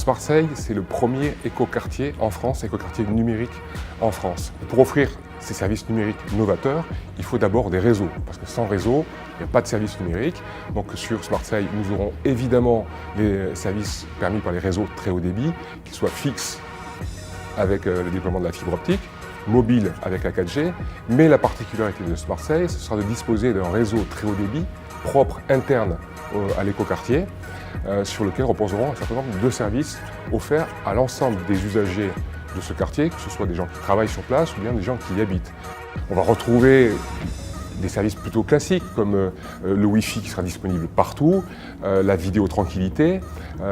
Marseille, c'est le premier écoquartier en France, écoquartier numérique en France. Et pour offrir ces services numériques novateurs, il faut d'abord des réseaux, parce que sans réseau, il n'y a pas de service numérique. Donc sur Marseille, nous aurons évidemment les services permis par les réseaux très haut débit, qu'ils soient fixes avec le déploiement de la fibre optique, mobile avec la 4G, mais la particularité de Marseille, ce sera de disposer d'un réseau très haut débit, propre, interne à l'écoquartier, sur lequel reposeront un certain nombre de services offerts à l'ensemble des usagers de ce quartier, que ce soit des gens qui travaillent sur place ou bien des gens qui y habitent. On va retrouver des services plutôt classiques comme le Wi-Fi qui sera disponible partout, la vidéo tranquillité,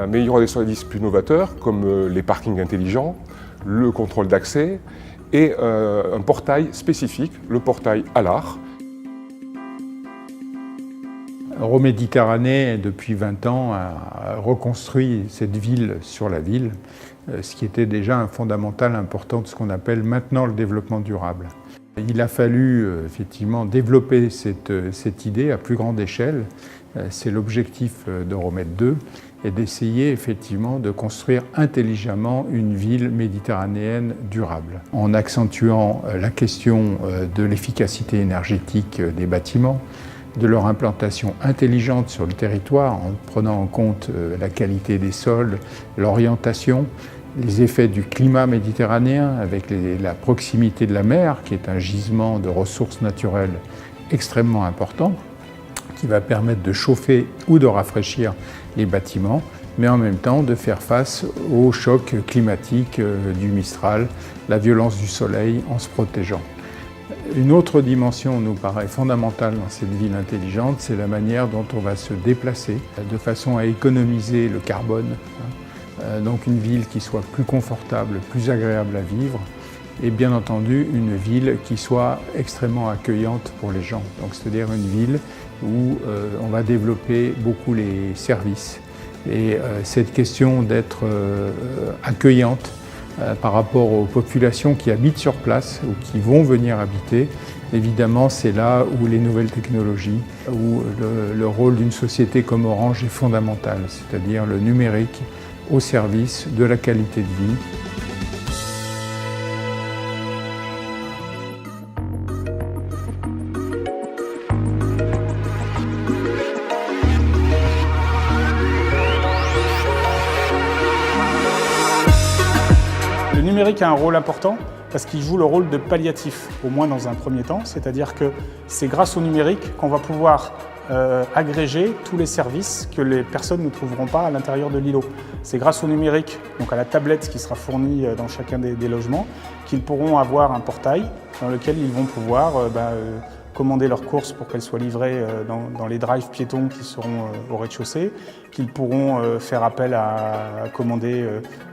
mais il y aura des services plus novateurs comme les parkings intelligents, le contrôle d'accès et un portail spécifique, le portail ALAR. Euroméditerranée, depuis 20 ans, a reconstruit cette ville sur la ville, ce qui était déjà un fondamental important de ce qu'on appelle maintenant le développement durable. Il a fallu effectivement développer cette idée à plus grande échelle. C'est l'objectif d'Euromed 2 et d'essayer effectivement de construire intelligemment une ville méditerranéenne durable, en accentuant la question de l'efficacité énergétique des bâtiments, de leur implantation intelligente sur le territoire, en prenant en compte la qualité des sols, l'orientation, les effets du climat méditerranéen avec la proximité de la mer, qui est un gisement de ressources naturelles extrêmement important, qui va permettre de chauffer ou de rafraîchir les bâtiments, mais en même temps de faire face au choc climatique du Mistral, la violence du soleil en se protégeant. Une autre dimension nous paraît fondamentale dans cette ville intelligente, c'est la manière dont on va se déplacer de façon à économiser le carbone. Donc une ville qui soit plus confortable, plus agréable à vivre et bien entendu une ville qui soit extrêmement accueillante pour les gens. Donc c'est-à-dire une ville où on va développer beaucoup les services. Et cette question d'être accueillante par rapport aux populations qui habitent sur place ou qui vont venir habiter, évidemment c'est là où les nouvelles technologies, où le rôle d'une société comme Orange est fondamental, c'est-à-dire le numérique au service de la qualité de vie. Le numérique a un rôle important parce qu'il joue le rôle de palliatif, au moins dans un premier temps, c'est-à-dire que c'est grâce au numérique qu'on va pouvoir agréger tous les services que les personnes ne trouveront pas à l'intérieur de l'îlot. C'est grâce au numérique, donc à la tablette qui sera fournie dans chacun des logements, qu'ils pourront avoir un portail dans lequel ils vont pouvoir commander leurs courses pour qu'elles soient livrées dans les drives piétons qui seront au rez-de-chaussée, qu'ils pourront faire appel à commander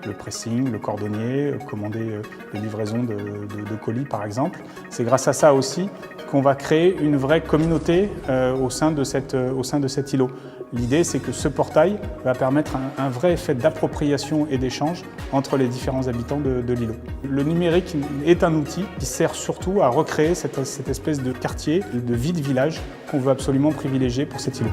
le pressing, le cordonnier, commander des livraisons de colis par exemple. C'est grâce à ça aussi qu'on va créer une vraie communauté au sein de cet îlot. L'idée, c'est que ce portail va permettre un vrai effet d'appropriation et d'échange entre les différents habitants de l'îlot. Le numérique est un outil qui sert surtout à recréer cette espèce de quartier, de vie de village qu'on veut absolument privilégier pour cet îlot.